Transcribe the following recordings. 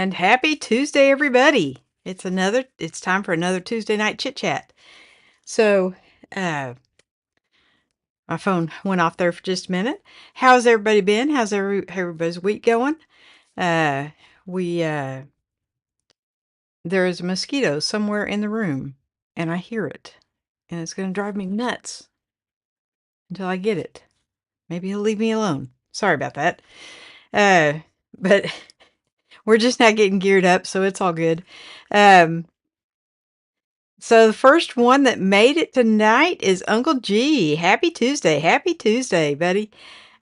And happy Tuesday, everybody. It's time for another Tuesday night chit chat. So, uh, my phone went off there for just a minute. How's everybody been? How's everybody's week going? Uh, we, there is a mosquito somewhere in the room and I hear it and it's going to drive me nuts until I get it. Maybe he'll leave me alone. Sorry about that. But we're just not getting geared up, so it's all good. So the first one that made it tonight is Uncle G. Happy Tuesday. Happy Tuesday, buddy.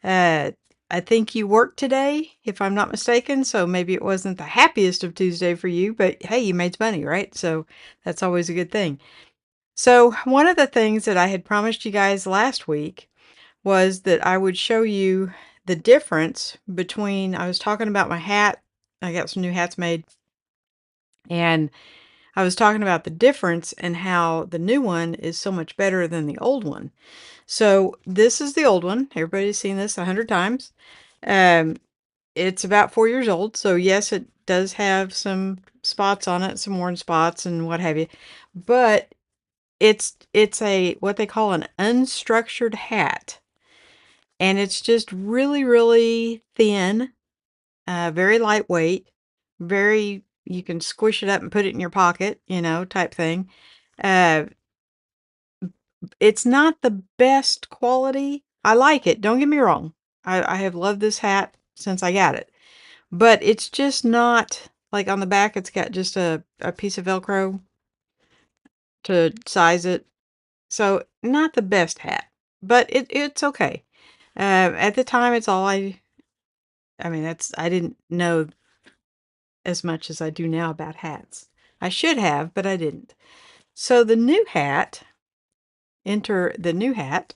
Uh, I think you worked today, if I'm not mistaken, so maybe it wasn't the happiest of Tuesday for you, but hey, you made money, right? So that's always a good thing. So one of the things that I had promised you guys last week was that I would show you the difference between, I was talking about my hat. I got some new hats made, and I was talking about the difference and how the new one is so much better than the old one. So this is the old one. Everybody's seen this 100 times. Um, it's about 4 years old. So yes, it does have some spots on it, some worn spots and what have you. But it's a what they call an unstructured hat. And it's just really, really thin, very lightweight, very, you can squish it up and put it in your pocket, type thing. Uh, it's not the best quality. I like it. Don't get me wrong. I have loved this hat since I got it, but it's just not like on the back. It's got just a piece of Velcro to size it. So not the best hat, but it's okay. At the time, it's all I mean, I didn't know as much as I do now about hats. I should have, but I didn't. So enter the new hat,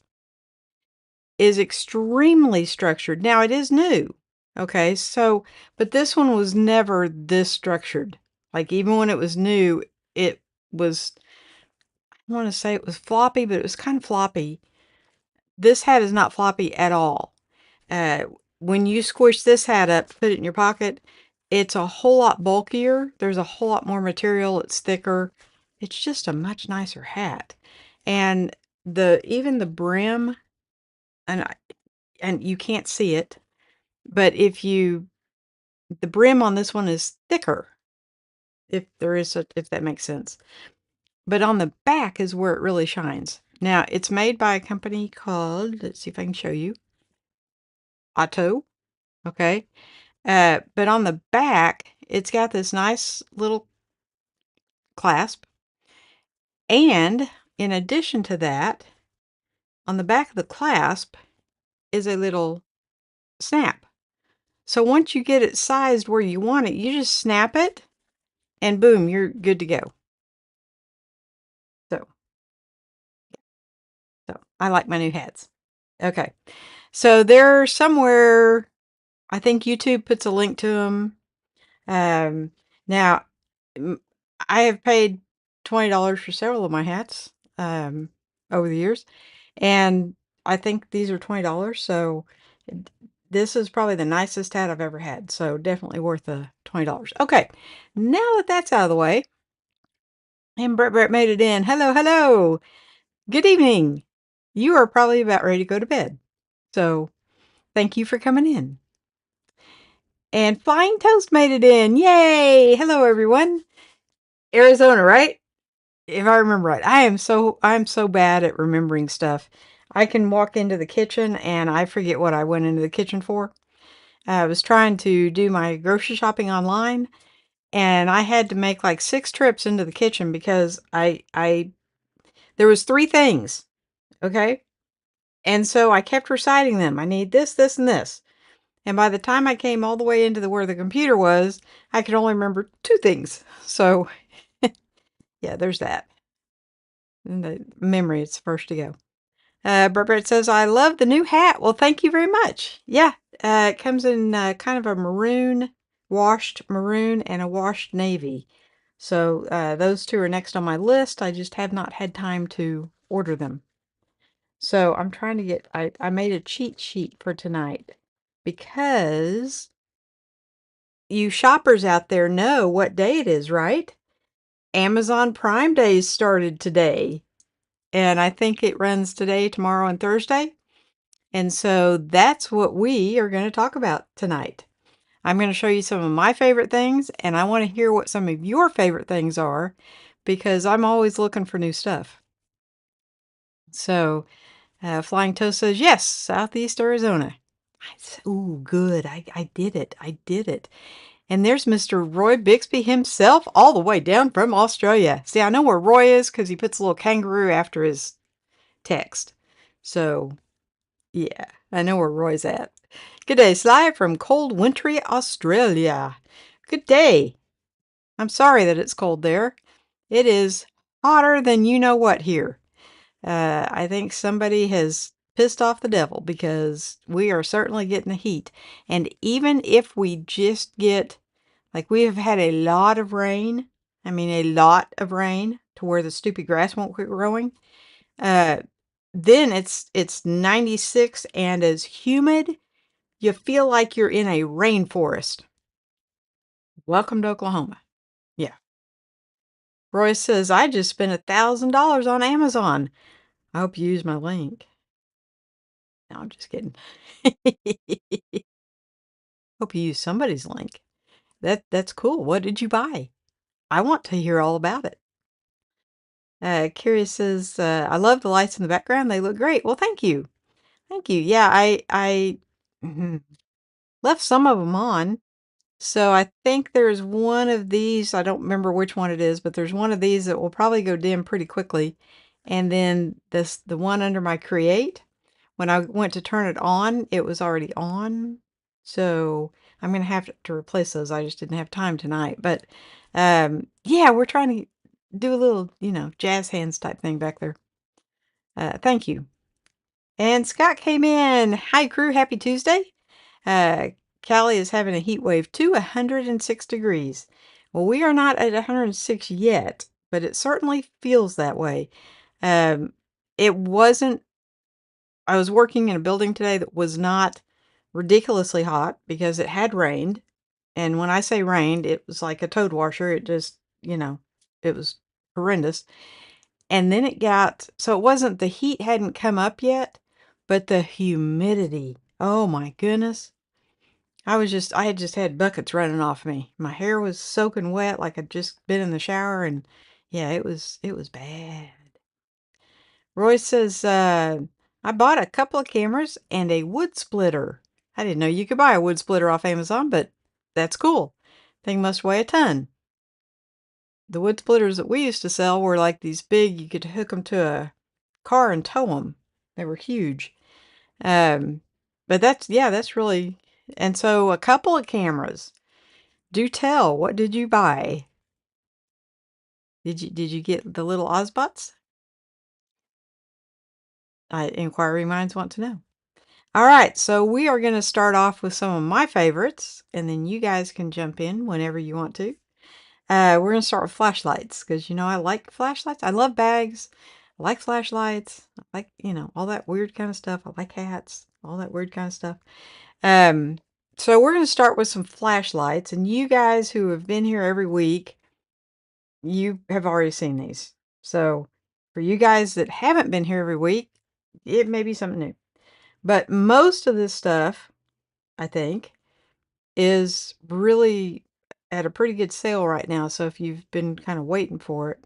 is extremely structured. Now it is new. Okay, so, but this one was never this structured. Like even when it was new, it was, I want to say it was floppy, but it was kind of floppy. This hat is not floppy at all. Uh, when you squish this hat up, put it in your pocket, it's a whole lot bulkier. There's a whole lot more material. It's thicker. It's just a much nicer hat. And even the brim, and and you can't see it, but the brim on this one is thicker, if that makes sense. But on the back is where it really shines. Now, it's made by a company called, let's see if I can show you, Otto. Okay. But on the back, it's got this nice little clasp. And in addition to that, on the back of the clasp is a little snap. So once you get it sized where you want it, you just snap it and boom, you're good to go. So, I like my new hats. Okay. So they're somewhere, I think YouTube puts a link to them. Now, I have paid $20 for several of my hats over the years, and I think these are $20. So this is probably the nicest hat I've ever had. So definitely worth the $20. Okay, now that that's out of the way, and Brett made it in. Hello, hello. Good evening. You are probably about ready to go to bed. So thank you for coming in. And Flying Toast made it in. Yay! Hello, everyone. Arizona, right? If I remember right. I'm so bad at remembering stuff. I can walk into the kitchen and I forget what I went into the kitchen for. I was trying to do my grocery shopping online, and I had to make like 6 trips into the kitchen because there was 3 things, okay? And so I kept reciting them. I need this, this, and this. And by the time I came all the way into where the computer was, I could only remember 2 things. So, yeah, there's that. And the memory is first to go. Brett says, I love the new hat. Well, thank you very much. Yeah, it comes in kind of a maroon, washed maroon, and a washed navy. So those 2 are next on my list. I just have not had time to order them. So I'm trying to I made a cheat sheet for tonight because you shoppers out there know what day it is, right? Amazon Prime Day started today. And I think it runs today, tomorrow, and Thursday. And so that's what we are going to talk about tonight. I'm going to show you some of my favorite things, and I want to hear what some of your favorite things are because I'm always looking for new stuff. So, Flying Toast says, yes, Southeast Arizona. Ooh, good. I did it. I did it. And there's Mr. Roy Bixby himself, all the way down from Australia. See, I know where Roy is because he puts a little kangaroo after his text. So, yeah, I know where Roy's at. Good day, Sly from cold, wintry Australia. Good day. I'm sorry that it's cold there. It is hotter than you know what here. I think somebody has pissed off the devil because we are certainly getting the heat. And even if we just get, like, we have had a lot of rain, I mean, a lot of rain to where the stupid grass won't quit growing. Uh, then it's 96 and as humid, you feel like you're in a rainforest. Welcome to Oklahoma. Yeah. Roy says, I just spent $1,000 on Amazon. I hope you use my link. No, I'm just kidding. Hope you use somebody's link. That's cool. What did you buy? I want to hear all about it. Curious says, I love the lights in the background. They look great. Well, thank you. Thank you. Yeah, I left some of them on. So I think there's one of these, I don't remember which one it is, but there's one of these that will probably go dim pretty quickly. And then the one under my create, when I went to turn it on, it was already on. So I'm going to have to replace those. I just didn't have time tonight. But yeah, we're trying to do a little, jazz hands type thing back there. Thank you. And Scott came in. Hi, crew. Happy Tuesday. Uh, Cali is having a heat wave to 106 degrees. Well, we are not at 106 yet, but it certainly feels that way. Um, it wasn't, I was working in a building today that was not ridiculously hot because it had rained. And when I say rained, it was like a toad washer. It just, it was horrendous. And then it got, so it wasn't, the heat hadn't come up yet, but the humidity. Oh my goodness. I had just had buckets running off me. My hair was soaking wet like I'd just been in the shower and yeah, it was bad. Roy says, I bought a couple of cameras and a wood splitter. I didn't know you could buy a wood splitter off Amazon, but that's cool. Thing must weigh a ton. The wood splitters that we used to sell were like these big, you could hook them to a car and tow them. They were huge. Um, but that's really, and so a couple of cameras. Do tell, what did you buy? Did you get the little Ozbots? Inquiry minds want to know. All right, so we are going to start off with some of my favorites, and then you guys can jump in whenever you want to. We're going to start with flashlights because I like flashlights. I love bags. I like flashlights. I like all that weird kind of stuff. I like hats. All that weird kind of stuff. Um, so we're going to start with some flashlights, and you guys who have been here every week, you have already seen these. So for you guys that haven't been here every week, it may be something new. But most of this stuff, I think, is really at a pretty good sale right now. So if you've been kind of waiting for it,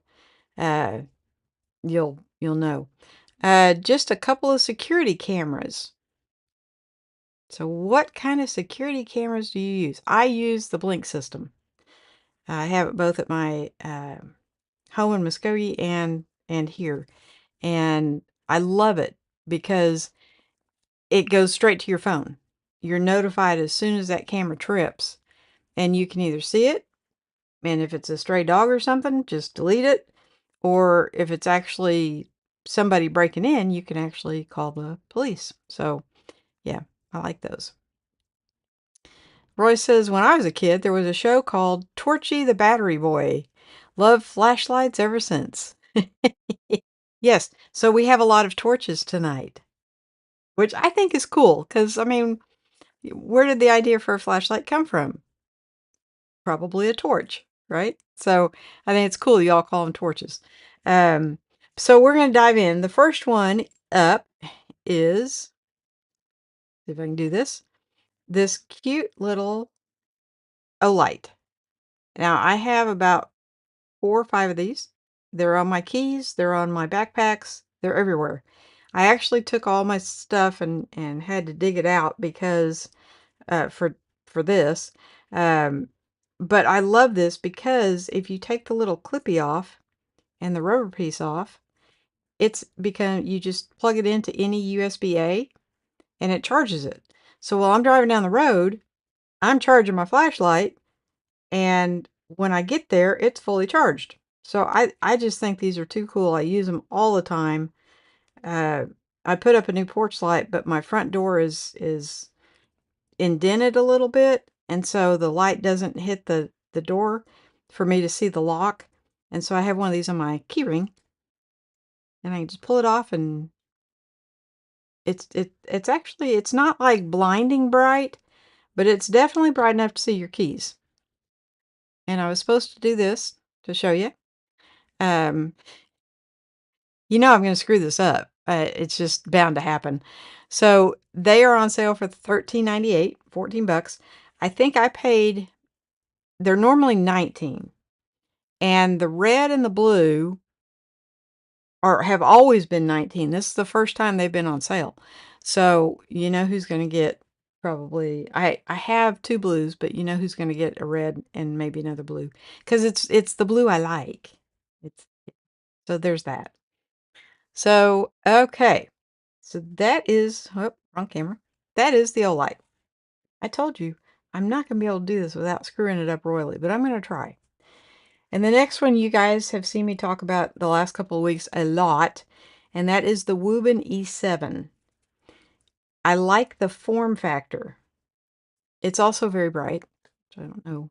uh, you'll know. Just a couple of security cameras. So what kind of security cameras do you use? I use the Blink system. I have it both at my home in Muskogee and here. And I love it because it goes straight to your phone. You're notified as soon as that camera trips, and you can either see it, and if it's a stray dog or something, just delete it, or if it's actually somebody breaking in, you can actually call the police. So, yeah, I like those. Roy says, when I was a kid, there was a show called Torchy the Battery Boy. Loved flashlights ever since. Yes, so we have a lot of torches tonight, which I think is cool because, I mean, where did the idea for a flashlight come from? probably a torch, right? So I think it's cool y'all call them torches. Um, so we're going to dive in. The first one up is, see if I can do this cute little light. Now I have about 4 or 5 of these. They're on my keys, they're on my backpacks, they're everywhere. I actually took all my stuff and had to dig it out because for this. Um, but I love this because if you take the little clippy off and the rubber piece off, you just plug it into any USB-A and it charges it. So while I'm driving down the road, I'm charging my flashlight, and when I get there, it's fully charged. So I just think these are too cool. I use them all the time. Uh, I put up a new porch light, but my front door is indented a little bit, and so the light doesn't hit the door for me to see the lock. And so I have one of these on my key ring, and I can just pull it off, and it's actually, it's not like blinding bright, but it's definitely bright enough to see your keys. And I was supposed to do this to show you. Um, I'm going to screw this up. It's just bound to happen. So they are on sale for $13.98, $14. I think I paid. They're normally 19, and the red and the blue have always been 19. This is the first time they've been on sale. So you know who's going to get, probably, I have 2 blues, but you know who's going to get a red and maybe another blue, because it's the blue I like. It's So there's that. So okay. So that is, oh, wrong camera. That is the Olight. I told you I'm not going to be able to do this without screwing it up royally, but I'm going to try. And the next one you guys have seen me talk about the last couple of weeks a lot, and that is the Woobin E7. I like the form factor. It's also very bright, which I don't know.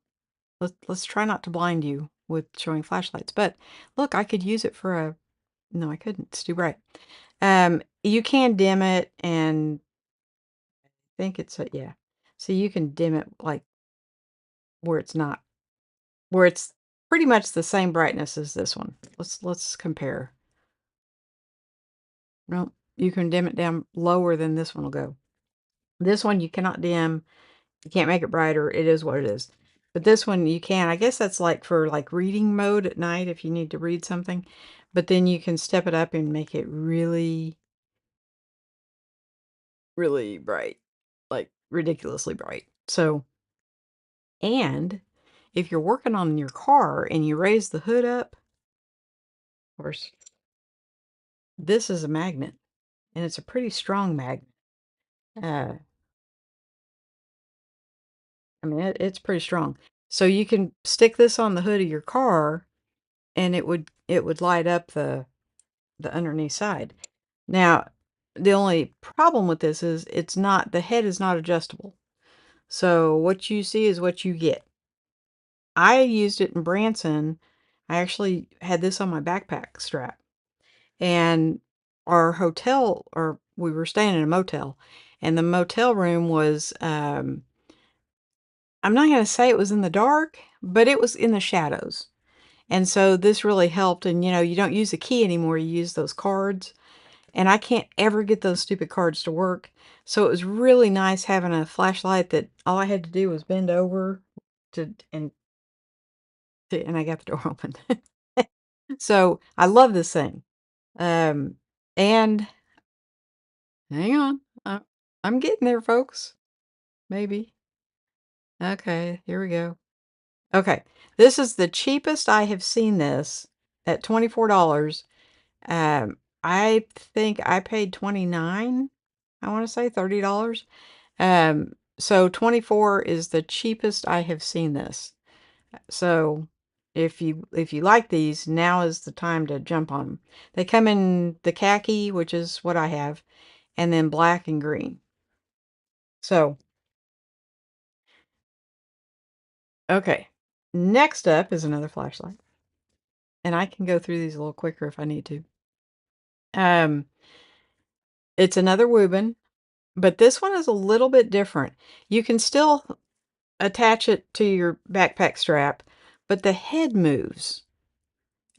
Let's try not to blind you with showing flashlights. But look, I could use it for a, no, I couldn't. It's too bright. You can dim it, and I think it's a, yeah. So you can dim it like where it's not, where it's pretty much the same brightness as this one. Let's compare. No, you can dim it down lower than this one will go. This one you cannot dim. You can't make it brighter. It is what it is. But this one you can. I guess that's like for like reading mode at night if you need to read something. But then you can step it up and make it really, really bright. Like ridiculously bright. So, and if you're working on your car and you raise the hood up, of course, this is a magnet. And it's a pretty strong magnet. Uh, I mean, it's pretty strong. So you can stick this on the hood of your car, and it would light up the underneath side. Now, the only problem with this is the head is not adjustable. So what you see is what you get. I used it in Branson. I actually had this on my backpack strap. And we were staying in a motel, and the motel room was, I'm not going to say it was in the dark, but it was in the shadows. And so this really helped. And you don't use a key anymore, you use those cards. And I can't ever get those stupid cards to work. So it was really nice having a flashlight that all I had to do was bend over and I got the door open. So I love this thing. And hang on, I'm getting there, folks. Maybe. Okay, here we go. Okay, this is the cheapest I have seen this at $24. I think I paid 29. I want to say $30. So 24 is the cheapest I have seen this. So if you like these, now is the time to jump on them. They come in the khaki, which is what I have, and then black and green. So, okay. Next up is another flashlight. And I can go through these a little quicker if I need to. Um, it's another Woobin, but this one is a little bit different. You can still attach it to your backpack strap, but the head moves.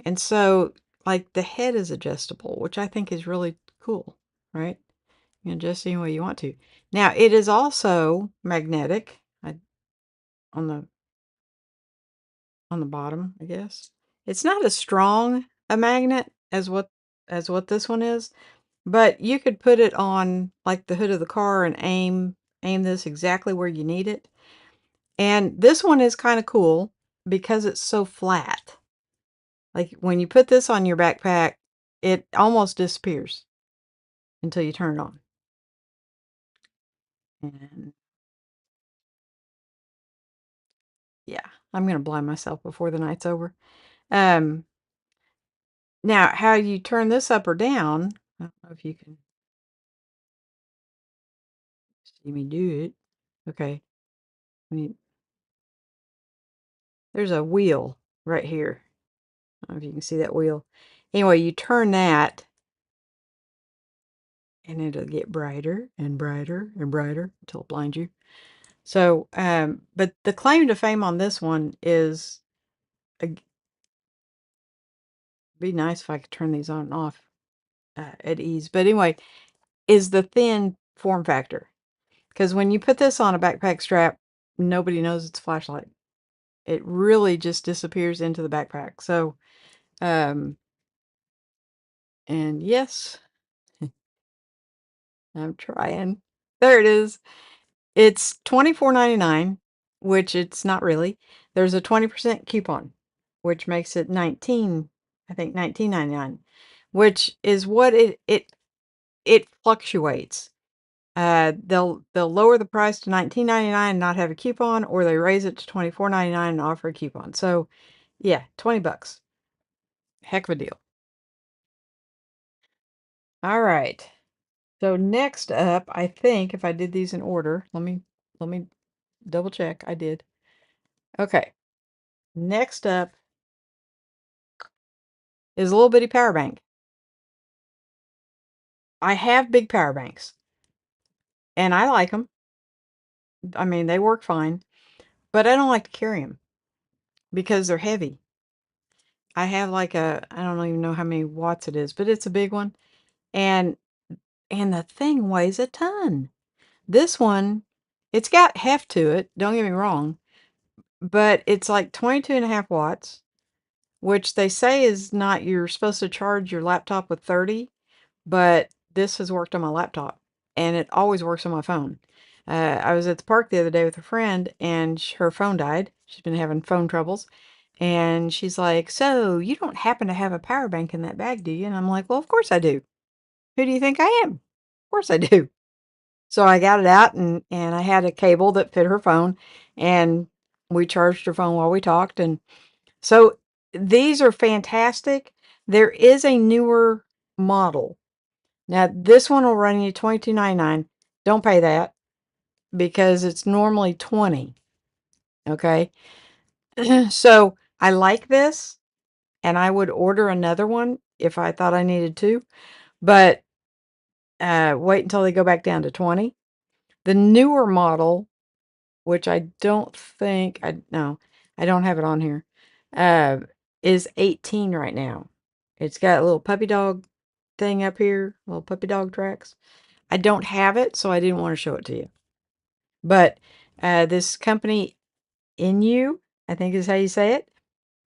And so, like, the head is adjustable, which I think is really cool, right? You can adjust any way you want to. Now, it is also magnetic on the bottom, I guess. It's not as strong a magnet as what this one is, but you could put it on like the hood of the car and aim this exactly where you need it. And this one is kind of cool because it's so flat. Like when you put this on your backpack, it almost disappears until you turn it on. And yeah, I'm going to blind myself before the night's over. Um, Now, how you turn this up or down, I don't know if you can see me do it. Okay. I mean, there's a wheel right here. I don't know if you can see that wheel. Anyway, you turn that and it'll get brighter and brighter and brighter until it blinds you. So, but the claim to fame on this one is, be nice if I could turn these on and off at ease. But anyway, is the thin form factor. Because when you put this on a backpack strap, nobody knows it's a flashlight. It really just disappears into the backpack. So, and yes, I'm trying. There it is. It's $24.99, which it's not really. There's a 20% coupon, which makes it 19, I think 19.99, which is what it fluctuates. They'll lower the price to $19.99 and not have a coupon, or they raise it to $24.99 and offer a coupon. So, yeah, 20 bucks. Heck of a deal. All right. So next up, I think if I did these in order, let me double check. I did. Okay. Next up is a little bitty power bank. I have big power banks, and I like them. I mean, they work fine, but I don't like to carry them because they're heavy. I have like I don't even know how many watts it is, but it's a big one, and the thing weighs a ton. This one, it's got heft to it. Don't get me wrong, but it's like 22.5 watts. Which they say is not, you're supposed to charge your laptop with 30, but this has worked on my laptop and it always works on my phone. I was at the park the other day with a friend and her phone died. She's been having phone troubles. And she's like, "So you don't happen to have a power bank in that bag, do you?" And I'm like, "Well, of course I do. Who do you think I am? Of course I do." So I got it out and I had a cable that fit her phone and we charged her phone while we talked. And so these are fantastic. There is a newer model. Now this one will run you $22.99. Don't pay that because it's normally 20. Okay. So I like this and I would order another one if I thought I needed to, but wait until they go back down to 20. The newer model, which I don't think I don't have it on here, uh, is 18 right now. It's got a little puppy dog thing up here, little puppy dog tracks. I don't have it, so I didn't want to show it to you. But this company, Inu, I think is how you say it.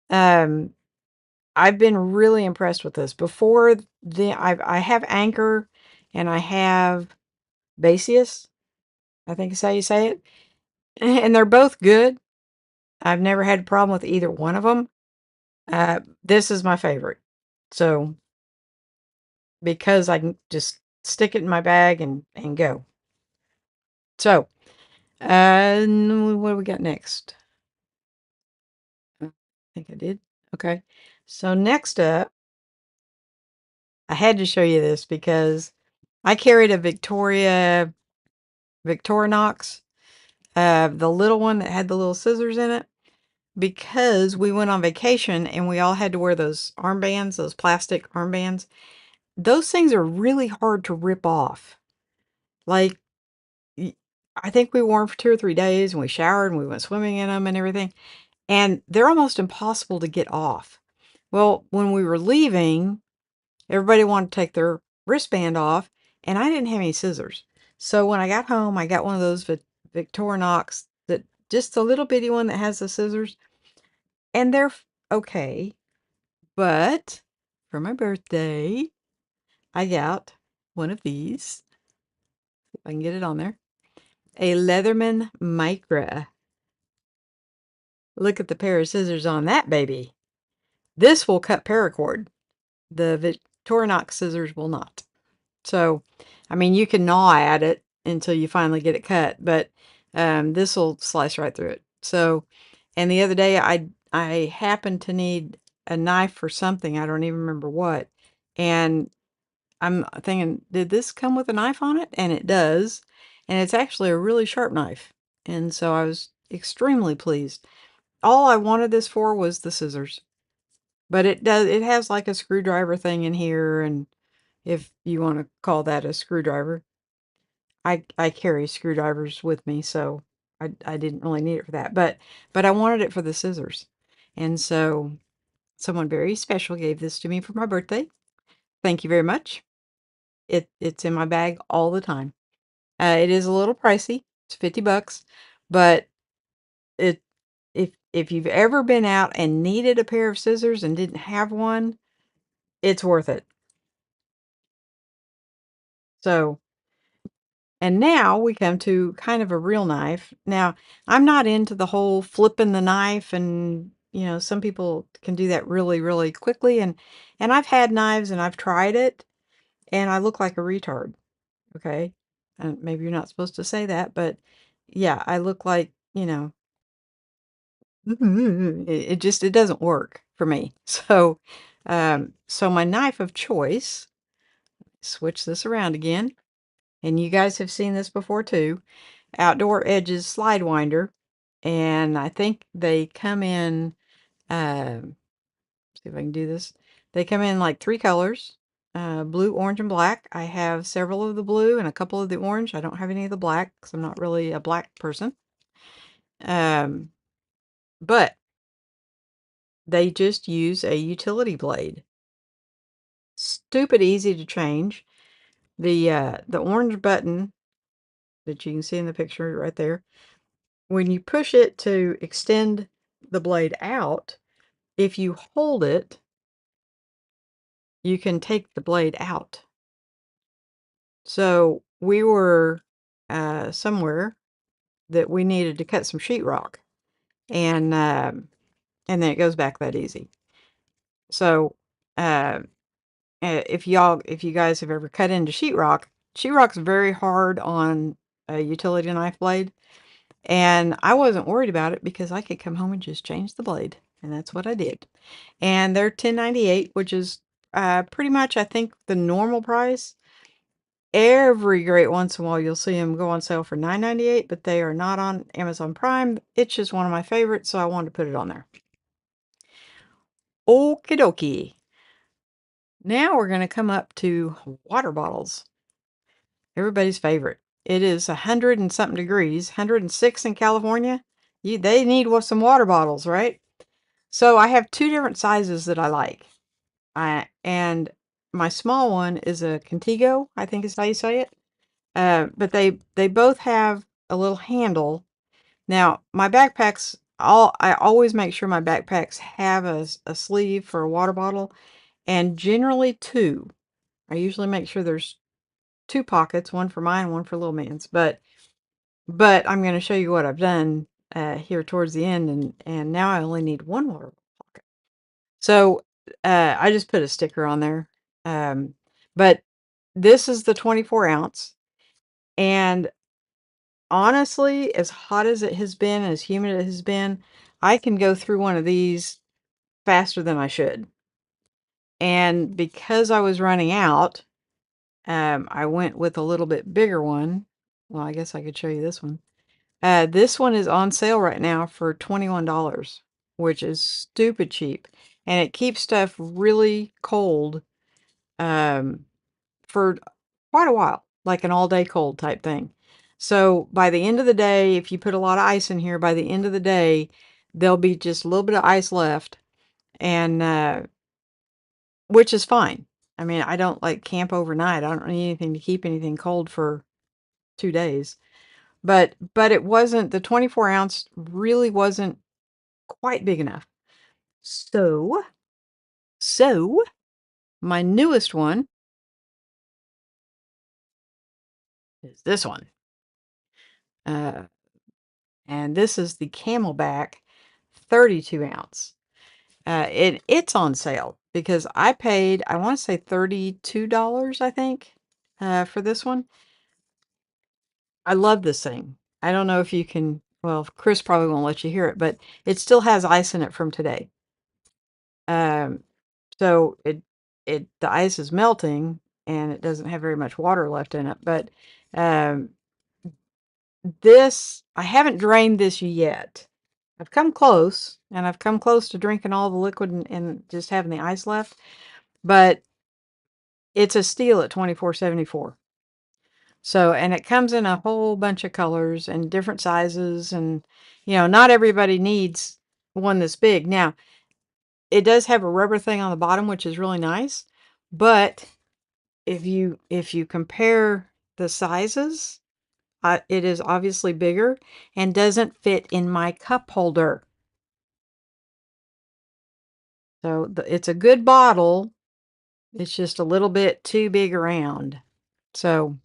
Um, I've been really impressed with this. Before I have Anchor and I have Basius, I think is how you say it, and they're both good. I've never had a problem with either one of them. This is my favorite. So, because I can just stick it in my bag and go. So, what do we got next? I think I did. Okay. So next up, I had to show you this because I carried a Victorinox, the little one that had the little scissors in it, because we went on vacation and we all had to wear those armbands, those plastic armbands. Those things are really hard to rip off. Like, I think we wore them for 2 or 3 days, and we showered, and we went swimming in them and everything, and they're almost impossible to get off. Well, when we were leaving, everybody wanted to take their wristband off, and I didn't have any scissors. So when I got home, I got one of those Victorinox, that just a little bitty one that has the scissors, and they're okay. But for my birthday, I got one of these. If I can get it on there. A Leatherman Micra. Look at the pair of scissors on that baby. This will cut paracord. The Victorinox scissors will not. So, I mean, you can gnaw at it until you finally get it cut, but this will slice right through it. So, and the other day I happened to need a knife for something. I don't even remember what. And I'm thinking, did this come with a knife on it? And it does. And it's actually a really sharp knife. And so I was extremely pleased. All I wanted this for was the scissors. But it has like a screwdriver thing in here, and if you want to call that a screwdriver. I carry screwdrivers with me, so I didn't really need it for that. But I wanted it for the scissors. And so someone very special gave this to me for my birthday. Thank you very much. It's in my bag all the time. It is a little pricey. It's 50 bucks, but it if you've ever been out and needed a pair of scissors and didn't have one, it's worth it. So, and now we come to kind of a real knife. Now, I'm not into the whole flipping the knife, and some people can do that really, really quickly, and I've had knives and I've tried it, and I look like a retard. Okay? And maybe you're not supposed to say that, but yeah, I look like, it doesn't work for me. So my knife of choice, switch this around again, and you guys have seen this before too. Outdoor Edges slide winder, and I think they come in, see if I can do this. They come in like 3 colors, blue, orange, and black. I have several of the blue and a couple of the orange. I don't have any of the black because I'm not really a black person. Um, but they just use a utility blade. Stupid easy to change. The orange button that you can see in the picture right there, when you push it to extend the blade out, if you hold it, you can take the blade out. So we were somewhere that we needed to cut some sheetrock, and then it goes back that easy. So uh, if you guys have ever cut into sheetrock's very hard on a utility knife blade, and I wasn't worried about it because I could come home and just change the blade, and that's what I did. And they're $10.98, which is pretty much, I think, the normal price. Every great once in a while, you'll see them go on sale for $9.98, but they are not on Amazon Prime. It's just one of my favorites, so I wanted to put it on there. Okie dokie. Now we're going to come up to water bottles. Everybody's favorite. It is 100 and something degrees, 106 in California. They need some water bottles, right? So I have 2 different sizes that I like. And my small one is a Contigo, I think is how you say it. But they both have a little handle. Now, my backpacks, I always make sure my backpacks have a sleeve for a water bottle, and generally 2. I usually make sure there's 2 pockets, one for mine, one for little man's. But I'm going to show you what I've done here towards the end, and now I only need 1 water pocket. So I just put a sticker on there. But this is the 24 ounce, and honestly, as hot as it has been, as humid as it has been, I can go through one of these faster than I should. And because I was running out, I went with a little bit bigger one. Well, I guess I could show you this one. This one is on sale right now for $21, which is stupid cheap. And it keeps stuff really cold for quite a while, like an all-day cold type thing. So by the end of the day, if you put a lot of ice in here, by the end of the day, there'll be just a little bit of ice left, and which is fine. I mean, I don't like camp overnight. I don't need anything to keep anything cold for 2 days. But it wasn't, the 24 ounce really wasn't quite big enough. So my newest one is this one. Uh, and this is the Camelback 32 ounce. It's on sale because I paid, I want to say $32, I think, for this one. I love this thing. I don't know if you can, well, Chris probably won't let you hear it, but it still has ice in it from today. Um, so the ice is melting and it doesn't have very much water left in it, but um, I haven't drained this yet. I've come close, and I've come close to drinking all the liquid and just having the ice left, but it's a steal at $24.74. So, and it comes in a whole bunch of colors and different sizes, and not everybody needs one this big. Now, it does have a rubber thing on the bottom, which is really nice, but if you compare the sizes, it is obviously bigger and doesn't fit in my cup holder. So it's a good bottle. It's just a little bit too big around. So,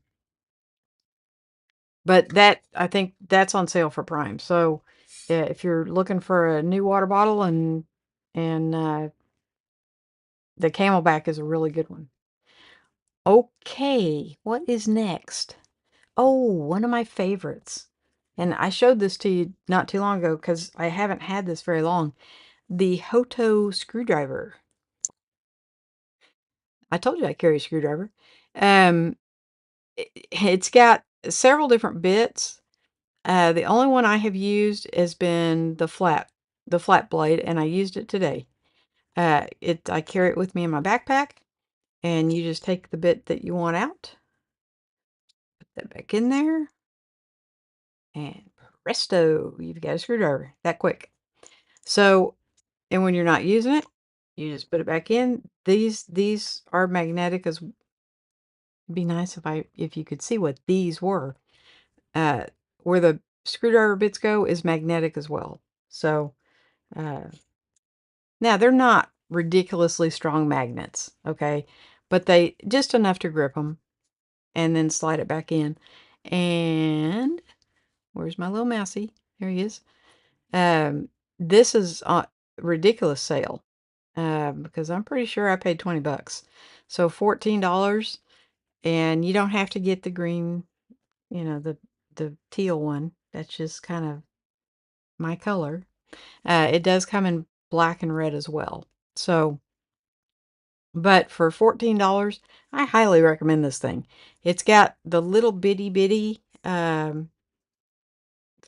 but I think that's on sale for Prime. So, yeah, if you're looking for a new water bottle, and the Camelback is a really good one. Okay, what is next? Oh, one of my favorites. And I showed this to you not too long ago because I haven't had this very long. The Hoto screwdriver. I told you I carry a screwdriver. Um, it's got several different bits. The only one I have used has been the flat blade, and I used it today. I carry it with me in my backpack, and you just take the bit that you want out, put that back in there, and presto, you've got a screwdriver. That quick. So, and when you're not using it, you just put it back in. These are magnetic as. It'd be nice if you could see what these were. Uh, where the screwdriver bits go is magnetic as well. So, uh, now they're not ridiculously strong magnets, okay? But they just enough to grip them and then slide it back in. And where's my little mousey? There he is. This is a ridiculous sale because I'm pretty sure I paid 20 bucks. So $14, and you don't have to get the green, the teal one. That's just kind of my color. It does come in black and red as well. So, but for $14, I highly recommend this thing. It's got the little bitty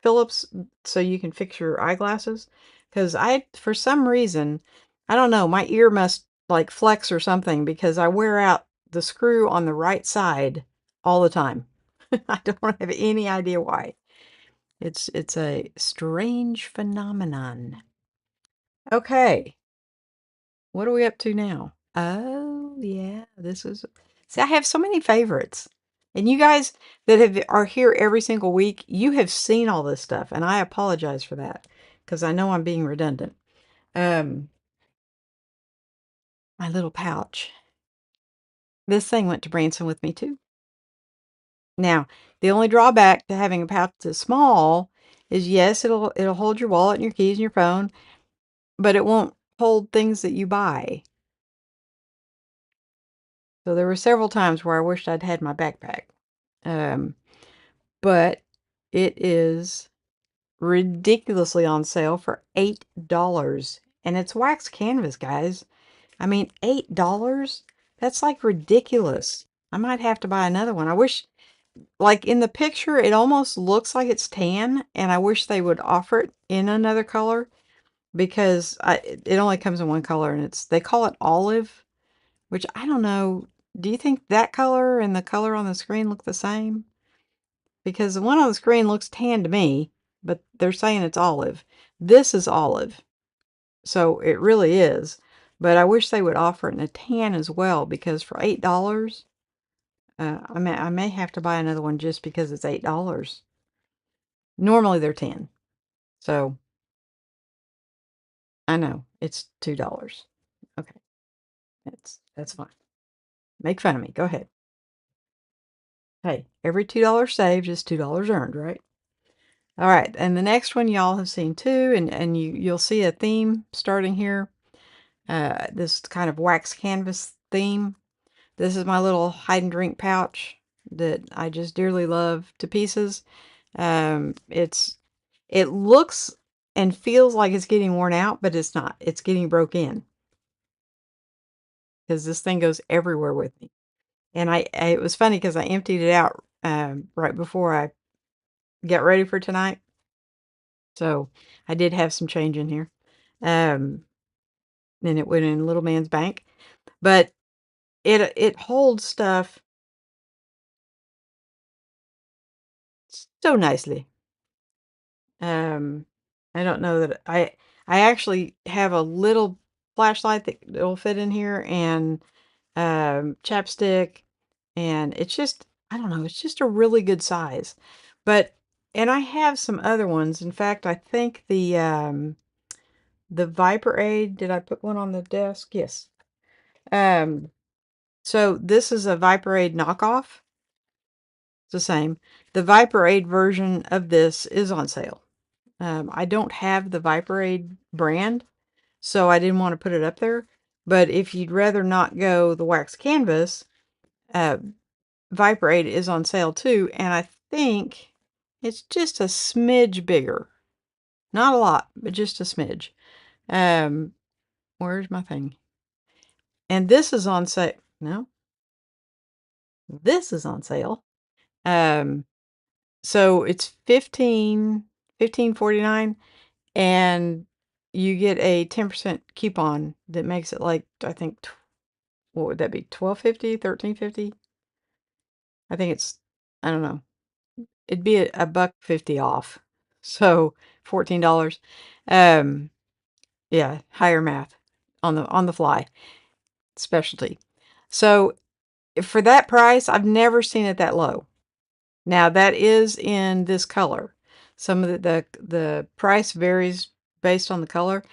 Phillips, so you can fix your eyeglasses. Because for some reason, I don't know, my ear must like flex or something because I wear out the screw on the right side all the time. I don't have any idea why. It's a strange phenomenon. Okay, what are we up to now? Oh, yeah, this is. See, I have so many favorites. And you guys that are here every single week, you have seen all this stuff, and I apologize for that because I know I'm being redundant. Um, my little pouch. This thing went to Branson with me too. Now, the only drawback to having a pouch that's small is yes, it'll hold your wallet and your keys and your phone, but it won't hold things that you buy. So there were several times where I wished I'd had my backpack. Um, but it is ridiculously on sale for $8. And it's wax canvas, guys. I mean, $8? That's like ridiculous. I might have to buy another one. I wish, like in the picture, it almost looks like it's tan, and I wish they would offer it in another color because it only comes in one color, and they call it olive, which I don't know. Do you think that color and the color on the screen look the same? because the one on the screen looks tan to me, but they're saying it's olive. This is olive, so it really is. But I wish they would offer it in a tan as well, because for $8, I may have to buy another one just because it's $8. Normally they're 10, so I know it's $2. Okay, that's fine. Make fun of me. Go ahead. Hey, every $2 saved is $2 earned, right? All right, and the next one y'all have seen too, and you'll see a theme starting here. This kind of wax canvas theme. This is my little hide and drink pouch that I just dearly love to pieces. It looks and feels like it's getting worn out, but it's not. It's getting broke in because this thing goes everywhere with me. And it was funny because I emptied it out right before I get ready for tonight. So I did have some change in here. Um, and it went in little man's bank. But it holds stuff so nicely. Um, I don't know that I actually have a little flashlight that will fit in here, and chapstick, and it's just, I don't know, it's just a really good size. But and I have some other ones. In fact, I think the Viper Aid, did I put one on the desk? Yes. Um, so this is a Viper Aid knockoff. It's the same. The Viper Aid version of this is on sale. I don't have the Viper Aid brand, so I didn't want to put it up there. But if you'd rather not go the wax canvas, uh, Viper Aid is on sale too, and I think it's just a smidge bigger. Not a lot, but just a smidge. Um, where's my thing? And this is on sale. No, this is on sale. Um, so it's 15.49, and you get a 10% coupon that makes it like, I think, what would that be? 12.50, 13.50? I think it's, I don't know. It'd be a $1.50 off. So $14. Um, yeah, higher math on the fly. Specialty. So for that price, I've never seen it that low. Now that is in this color. Some of the price varies based on the color,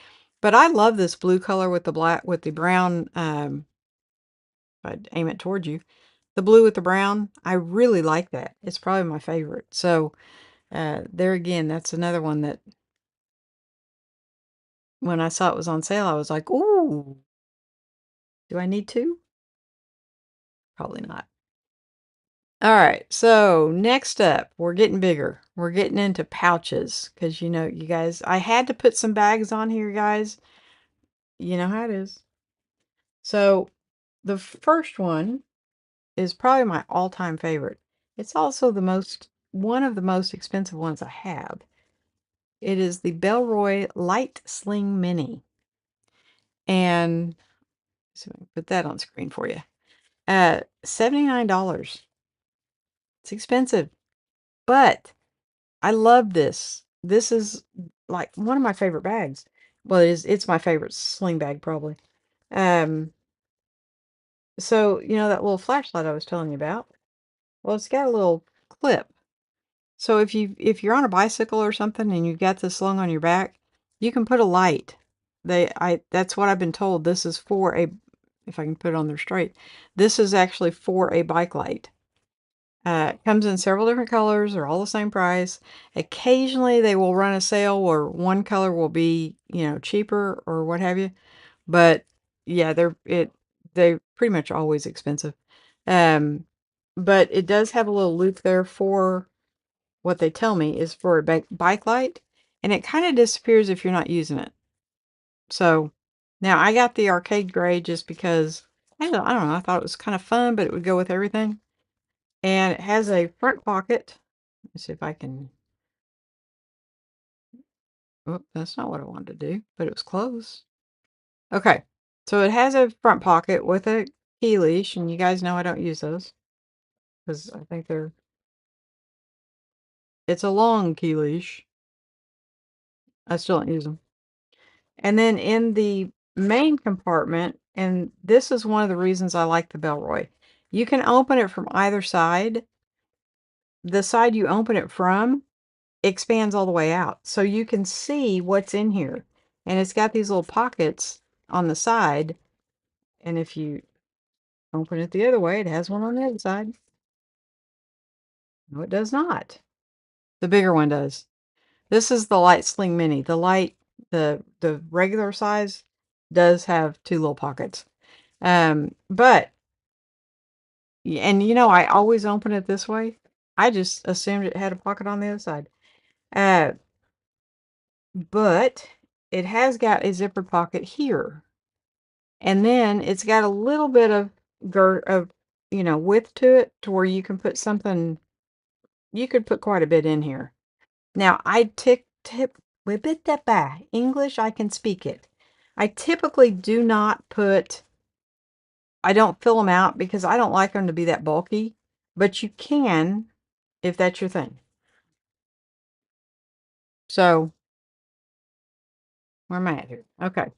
but I love this blue color with the black with the brown. I'd aim it towards you. The blue with the brown, I really like that. It's probably my favorite. So there again, that's another one that when I saw it was on sale, I was like, ooh, do I need to? Probably not. All right, so next up, we're getting bigger. We're getting into pouches because, you guys, I had to put some bags on here, guys. You know how it is. So the first one is probably my all-time favorite. It's also one of the most expensive ones I have. It is the Bellroy Light Sling Mini. And so put that on screen for you. $79. It's expensive, but I love this. This is like one of my favorite bags. Well, it's my favorite sling bag probably. Um, so that little flashlight I was telling you about. Well, it's got a little clip. So if you're on a bicycle or something and you've got this slung on your back, you can put a light. That's what I've been told. This is for a, if I can put it on there straight, this is actually for a bike light. It comes in several different colors. They're all the same price. Occasionally they will run a sale where one color will be, cheaper or what have you. But yeah, they're pretty much always expensive. Um, but it does have a little loop there for what they tell me is for a bike light, and it kind of disappears if you're not using it. So now I got the arcade gray just because I don't know, I thought it was kind of fun, but it would go with everything. And it has a front pocket. Let's see if I can. Oh, that's not what I wanted to do, but it was close. Okay, so it has a front pocket with a key leash, and you guys know I don't use those because I think they're It's a long key leash. I still don't use them. And then in the main compartment, and this is one of the reasons I like the Bellroy, you can open it from either side. The side you open it from expands all the way out, so you can see what's in here. And it's got these little pockets on the side, and if you open it the other way, it has one on the other side. No, it does not. The bigger one does. This is the light Sling Mini. The regular size does have two little pockets. But and you know, I always open it this way. I just assumed it had a pocket on the other side. Uh, but it has got a zipper pocket here. And then it's got a little bit of width to it to where you can put something, you could put quite a bit in here. Now, English, I can speak it. I typically do not put, I don't fill them out because I don't like them to be that bulky, but you can if that's your thing. So, where am I at here? Okay.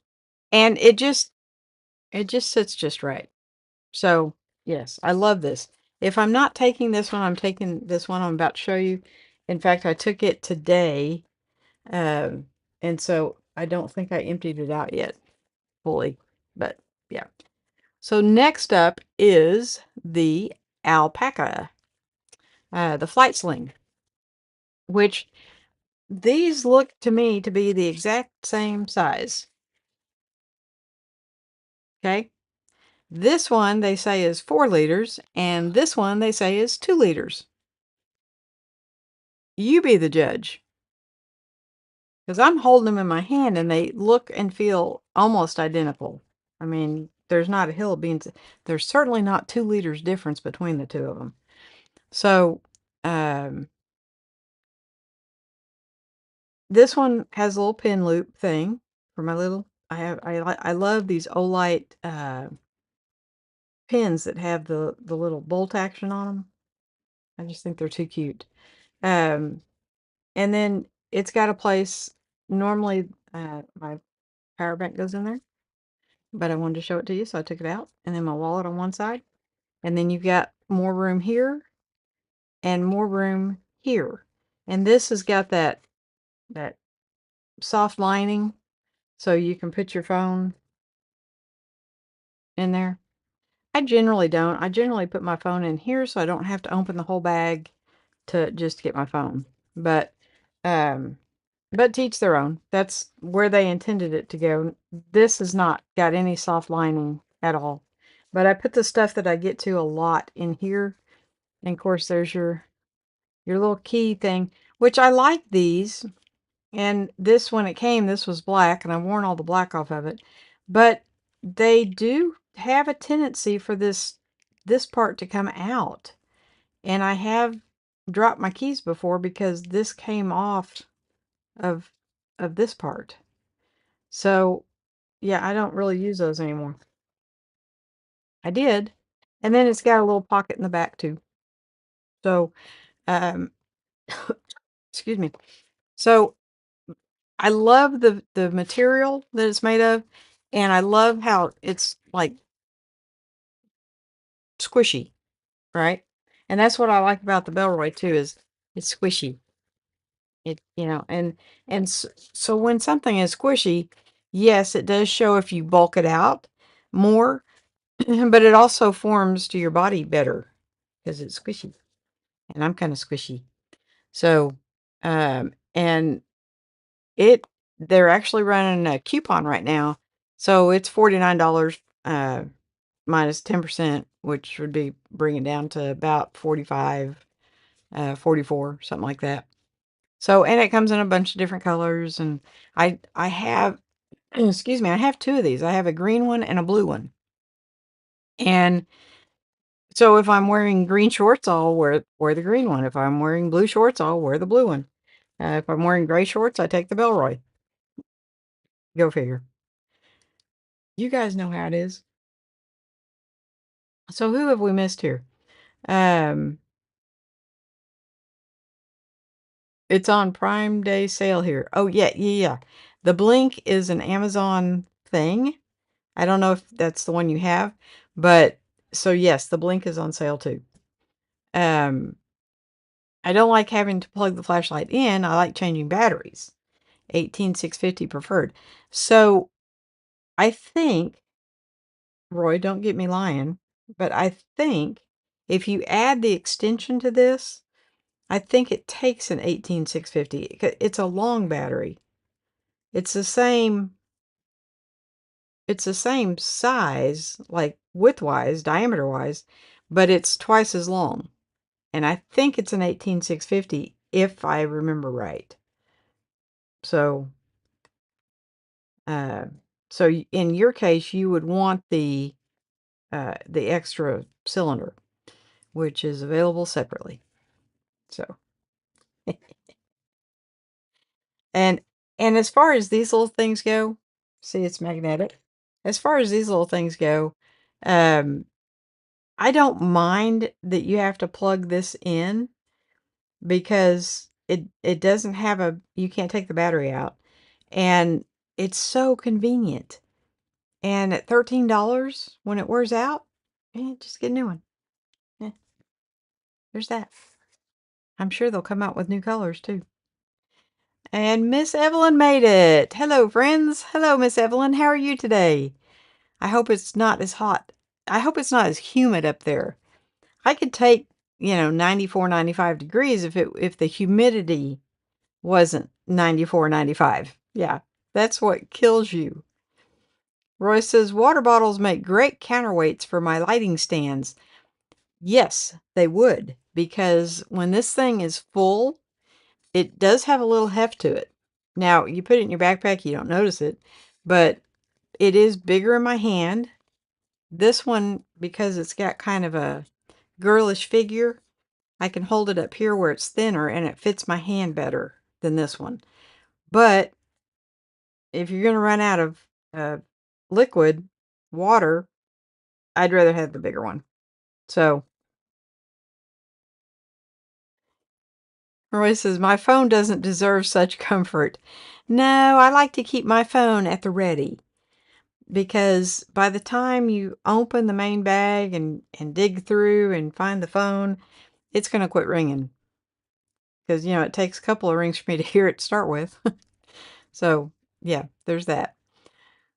And it just sits just right. So, yes, I love this. If I'm not taking this one, I'm taking this one I'm about to show you. In fact, I took it today. And so I don't think I emptied it out yet fully, but yeah. So next up is the alpaca, the flight sling, which these look to me to be the exact same size. Okay. This one they say is 4 liters, and this one they say is 2 liters. You be the judge. Because I'm holding them in my hand and they look and feel almost identical. I mean, there's not a hill of beans. There's certainly not 2 liters difference between the two of them. So, this one has a little pin loop thing for my little, I love these Olight, pins that have the little bolt action on them. I just think they're too cute. Um, and then it's got a place, normally, my power bank goes in there. But I wanted to show it to you, so I took it out. And then my wallet on one side. And then you've got more room here and more room here. And this has got that soft lining, so you can put your phone in there. I generally don't. I generally put my phone in here so I don't have to open the whole bag to just get my phone. Um, but to each their own. That's where they intended it to go. This has not got any soft lining at all. But I put the stuff that I get to a lot in here. And of course, there's your little key thing, which I like these. And this, when it came, this was black, and I've worn all the black off of it. But they do have a tendency for this part to come out. And I have dropped my keys before because this came off of this part. So, yeah, I don't really use those anymore. I did. And then it's got a little pocket in the back too. So, um, excuse me. So, I love the material that it's made of, and I love how it's like squishy, right? And that's what I like about the Bellroy too, is it's squishy. So when something is squishy, yes, it does show if you bulk it out more, but it also forms to your body better because it's squishy, and I'm kind of squishy. So, and they're actually running a coupon right now, so it's $49 minus 10%, which would be bringing it down to about 45, 44, something like that. So, and it comes in a bunch of different colors, and I have, excuse me, I have two of these. I have a green one and a blue one. And so if I'm wearing green shorts, I'll wear the green one. If I'm wearing blue shorts, I'll wear the blue one. If I'm wearing gray shorts, I take the Bellroy. Go figure. You guys know how it is. So who have we missed here? Um, It's on Prime Day sale here. Oh, yeah. The Blink is an Amazon thing. I don't know if that's the one you have, but so yes, the Blink is on sale too. I don't like having to plug the flashlight in. I like changing batteries. 18650 preferred. So I think, Roy, don't get me lying, but I think if you add the extension to this, I think it takes an 18650. It's a long battery. It's the same size, like width-wise, diameter-wise, but it's twice as long. And I think it's an 18650 if I remember right. So uh in your case you would want the extra cylinder, which is available separately. So and as far as these little things go, see, it's magnetic. As far as these little things go, um I don't mind that you have to plug this in because it doesn't have you can't take the battery out, and it's so convenient. And at $13 when it wears out, just get a new one. Yeah, there's that. I'm sure they'll come out with new colors too. And Miss Evelyn made it. Hello, friends. Hello, Miss Evelyn. How are you today? I hope it's not as hot. I hope it's not as humid up there. I could take, 94, 95 degrees if the humidity wasn't 94, 95. Yeah, that's what kills you. Roy says, water bottles make great counterweights for my lighting stands. Yes, they would, because when this thing is full, it does have a little heft to it. Now, you put it in your backpack, you don't notice it, but it is bigger in my hand. This one, because it's got kind of a girlish figure, I can hold it up here where it's thinner and it fits my hand better than this one. But if you're going to run out of liquid water, I'd rather have the bigger one. So, Roy says, my phone doesn't deserve such comfort. No, I like to keep my phone at the ready, because by the time you open the main bag and dig through and find the phone, it's going to quit ringing. Because, it takes a couple of rings for me to hear it to start with. So, yeah, there's that.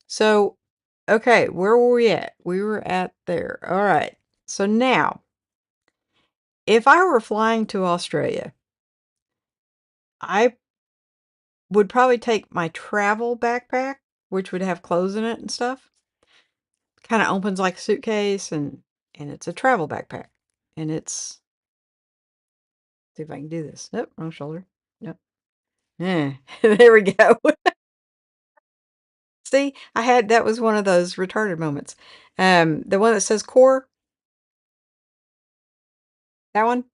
So, okay, where were we at? We were at there. All right. So now, if I were flying to Australia, I would probably take my travel backpack, which would have clothes in it and stuff. Kind of opens like a suitcase, and it's a travel backpack. And it's, see if I can do this. Nope, wrong shoulder. Nope. Yeah, there we go. See, that was one of those retarded moments. The one that says core, that one,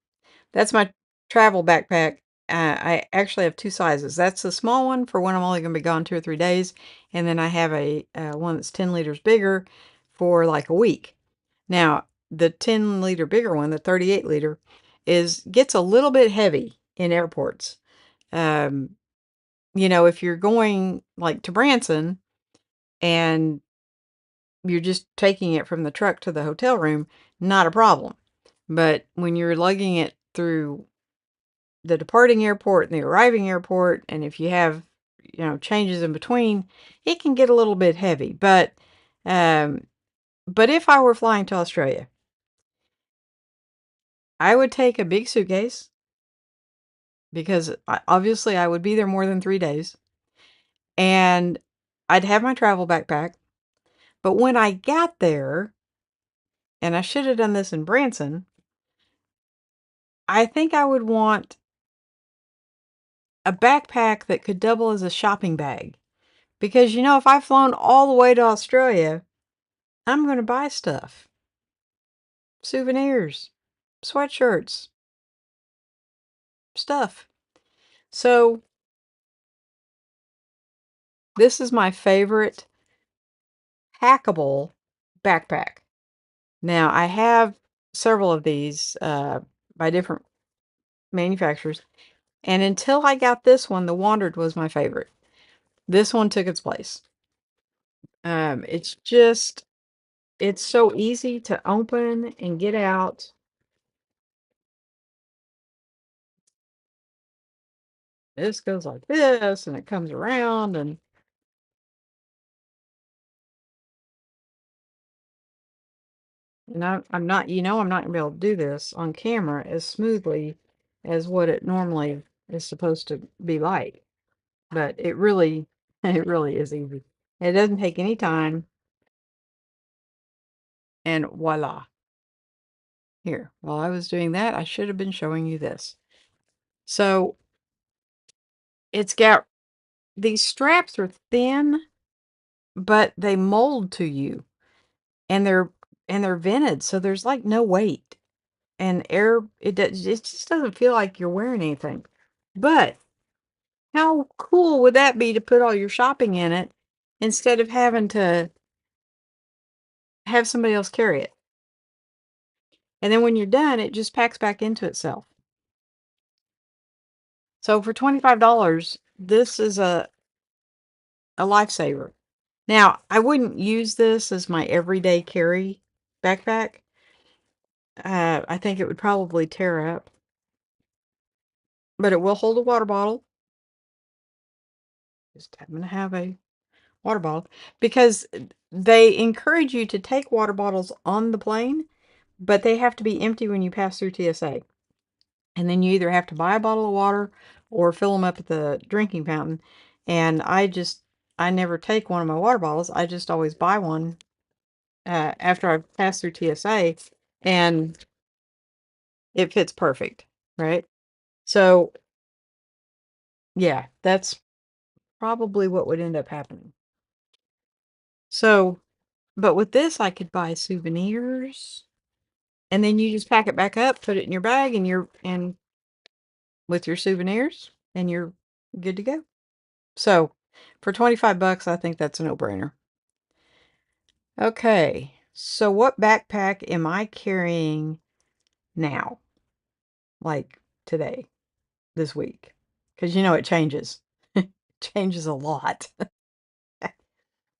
that's my travel backpack. I actually have two sizes. That's the small one for when I'm only going to be gone 2 or 3 days, and then I have a one that's 10 liters bigger for like a week. Now, the 10-liter bigger one, the 38-liter, gets a little bit heavy in airports. If you're going like to Branson and you're just taking it from the truck to the hotel room, not a problem. But when you're lugging it through the departing airport and the arriving airport, and if you have, changes in between, it can get a little bit heavy. But if I were flying to Australia, I would take a big suitcase because obviously I would be there more than 3 days, and I'd have my travel backpack. But when I got there, and I should have done this in Branson, I think I would want a backpack that could double as a shopping bag. Because, if I've flown all the way to Australia, I'm going to buy stuff. Souvenirs, sweatshirts, stuff. So, this is my favorite Packable backpack. Now, I have several of these by different manufacturers. And until I got this one, the Wandered was my favorite. This one took its place. It's just, it's so easy to open and get out. This goes like this, and it comes around, and I'm not, I'm not gonna be able to do this on camera as smoothly as what it normally is supposed to be like. But it really, it really is easy. It doesn't take any time, and voila. Here, while I was doing that, I should have been showing you this. So it's got these straps are thin, but they mold to you, and they're vented, so there's like no weight and air. It just doesn't feel like you're wearing anything. But how cool would that be to put all your shopping in it instead of having to have somebody else carry it? And then when you're done, it just packs back into itself. So for $25, this is a lifesaver. Now, I wouldn't use this as my everyday carry backpack. I think it would probably tear up, but it will hold a water bottle. Just happen to have a water bottle because they encourage you to take water bottles on the plane, but they have to be empty when you pass through TSA. And then you either have to buy a bottle of water or fill them up at the drinking fountain. And I never take one of my water bottles. I just always buy one after I've passed through TSA, and it fits perfect, right? So, yeah, that's probably what would end up happening. So, but with this, I could buy souvenirs, and then you just pack it back up, put it in your bag, and with your souvenirs, and you're good to go. So, for 25 bucks, I think that's a no-brainer. Okay, so what backpack am I carrying now? Like today, this week? Because it changes. It changes a lot.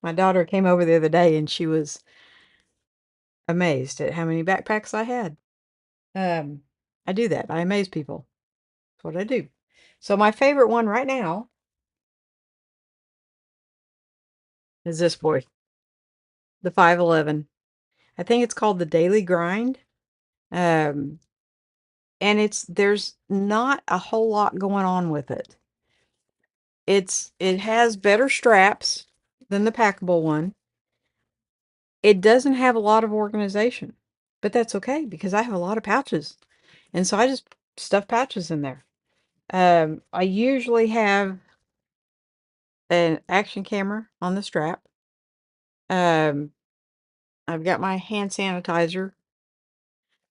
My daughter came over the other day and she was amazed at how many backpacks I had. Um, I do that. I amaze people. That's what I do. So my favorite one right now is this boy, the 511. I think it's called the Daily Grind. Um, and there's not a whole lot going on with it. It has better straps than the Packable one. It doesn't have a lot of organization, but that's okay because I have a lot of pouches. And so I just stuff pouches in there. I usually have an action camera on the strap. Um, I've got my hand sanitizer.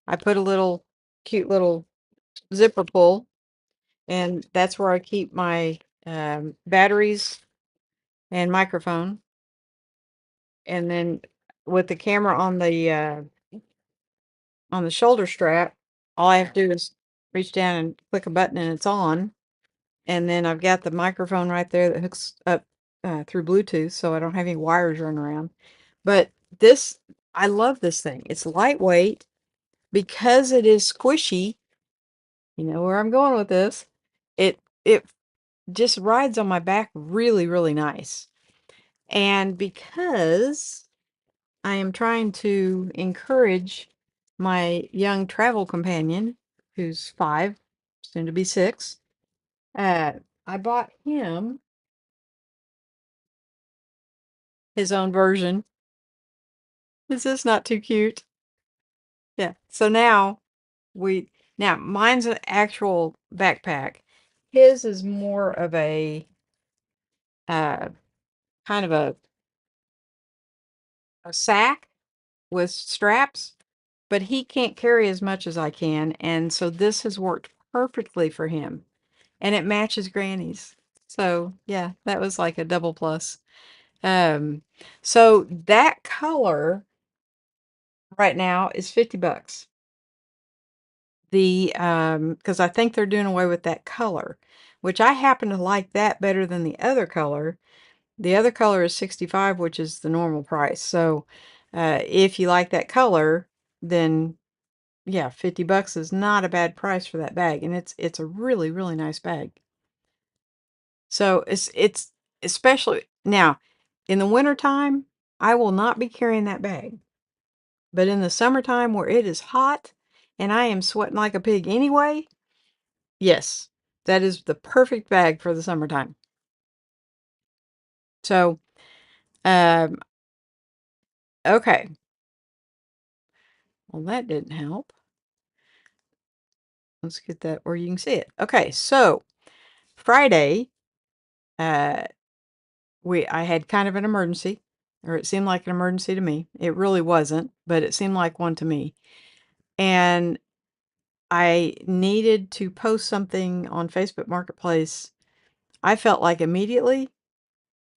I put a little cute little zipper pull, and that's where I keep my batteries and microphone. And then with the camera on the shoulder strap, all I have to do is reach down and click a button and it's on. And then I've got the microphone right there that hooks up through Bluetooth, so I don't have any wires running around. But this, I love this thing. It's lightweight because it is squishy. You know where I'm going with this. It just rides on my back really, really nice. And because I am trying to encourage my young travel companion, who's 5, soon to be 6, uh, I bought him his own version. Is this not too cute? Yeah. So now mine's an actual backpack. His is more of a uh, kind of a sack with straps, but he can't carry as much as I can, and so this has worked perfectly for him, and it matches Granny's. So yeah, that was like a double plus. Um, so that color right now is $50. because I think they're doing away with that color, which I happen to like that better than the other color. The other color is 65, which is the normal price. So, if you like that color, then yeah, 50 bucks is not a bad price for that bag, and it's a really, really nice bag. So, it's especially now in the wintertime, I will not be carrying that bag. But in the summertime where it is hot and I am sweating like a pig anyway, yes, that is the perfect bag for the summertime. So, um, okay. Well, that didn't help. Let's get that where you can see it. Okay, so Friday, uh, I had kind of an emergency, or it seemed like an emergency to me. It really wasn't, but it seemed like one to me. And I needed to post something on Facebook Marketplace. I felt like immediately,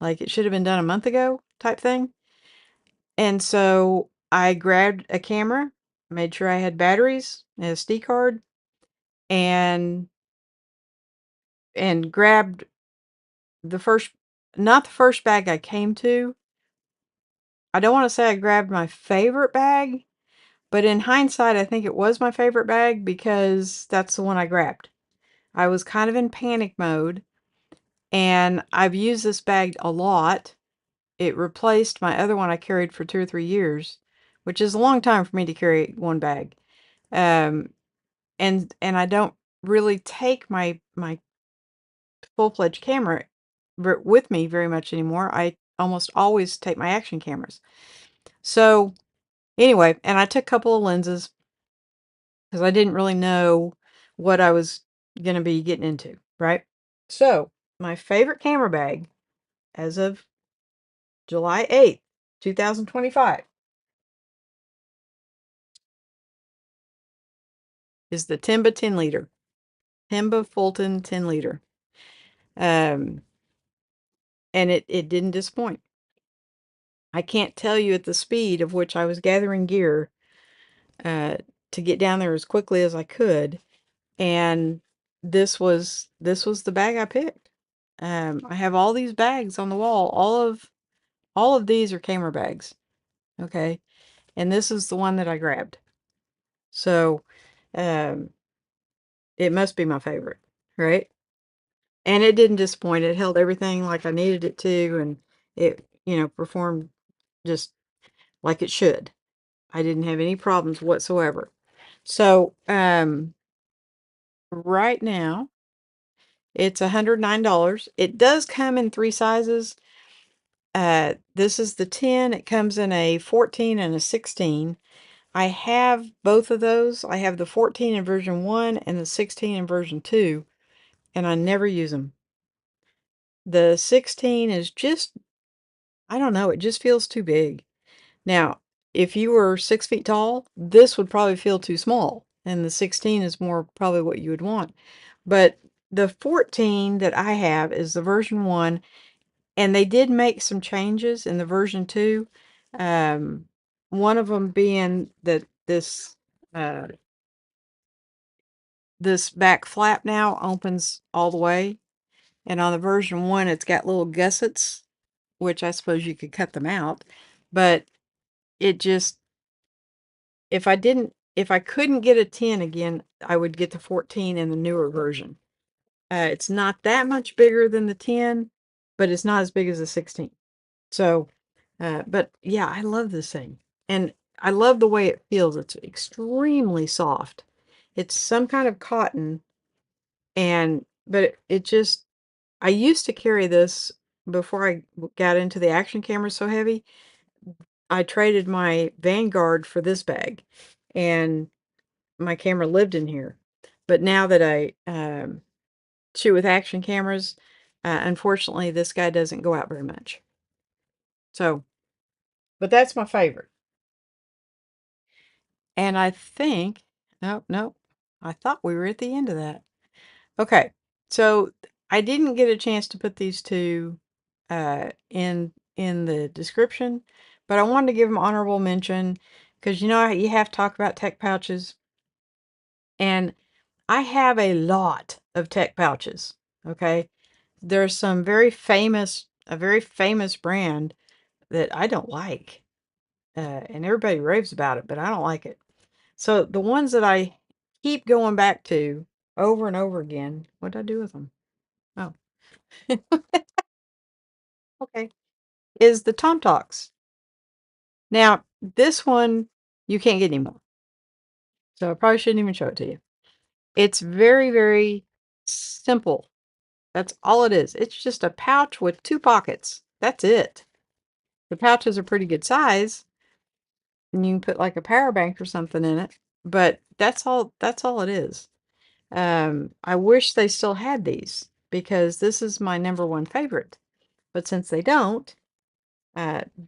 like it should have been done a month ago type thing. And so I grabbed a camera, made sure I had batteries, an SD card, and grabbed the first not the first bag I came to. I don't want to say I grabbed my favorite bag, but in hindsight, I think it was my favorite bag because that's the one I grabbed. I was kind of in panic mode, and I've used this bag a lot. It replaced my other one I carried for 2 or 3 years, which is a long time for me to carry one bag. Um, and I don't really take my full-fledged camera with me very much anymore. I almost always take my action cameras. So, anyway, and I took a couple of lenses because I didn't really know what I was gonna be getting into, right? So, my favorite camera bag as of July 8th, 2025 is the Timba 10 liter. Timba Fulton 10 liter. Um, and it didn't disappoint. I can't tell you at the speed of which I was gathering gear uh, to get down there as quickly as I could, and this was the bag I picked. I have all these bags on the wall. All of these are camera bags, okay, and this is the one that I grabbed. So, um, it must be my favorite, right? And it didn't disappoint. It held everything like I needed it to, and it, performed just like it should. I didn't have any problems whatsoever. So, right now it's $109. It does come in 3 sizes. This is the 10. It comes in a 14 and a 16. I have both of those. I have the 14 in version 1 and the 16 in version 2, and I never use them. The 16 is just, I don't know, it just feels too big. Now, if you were 6 feet tall, this would probably feel too small, and the 16 is more probably what you would want. But the 14 that I have is the version 1, and they did make some changes in the version 2. Um, one of them being that uh, this back flap now opens all the way, and on the version 1, it's got little gussets, which I suppose you could cut them out, but it just if I couldn't get a 10 again, I would get the 14 in the newer version. It's not that much bigger than the 10, but it's not as big as the 16. So, but yeah, I love this thing. And I love the way it feels. It's extremely soft. It's some kind of cotton, but it just, I used to carry this before I got into the action camera so heavy. I traded my Vanguard for this bag, and my camera lived in here. But now that I shoot with action cameras, unfortunately, this guy doesn't go out very much. So, but that's my favorite. And I think, no, no, I thought we were at the end of that. Okay, so I didn't get a chance to put these two in the description, but I wanted to give them honorable mention because you know you have to talk about tech pouches. And I have a lot of tech pouches. Okay. There's a very famous brand that I don't like. And everybody raves about it, but I don't like it. So the ones that I keep going back to over and over again, what did I do with them? Oh, okay. Is the Tom Talks. Now, this one you can't get anymore. So I probably shouldn't even show it to you. It's very, very simple. That's all it is. It's just a pouch with two pockets. That's it. The pouches are pretty good size, and you can put like a power bank or something in it. But that's all it is. I wish they still had these because this is my number one favorite. But since they don't,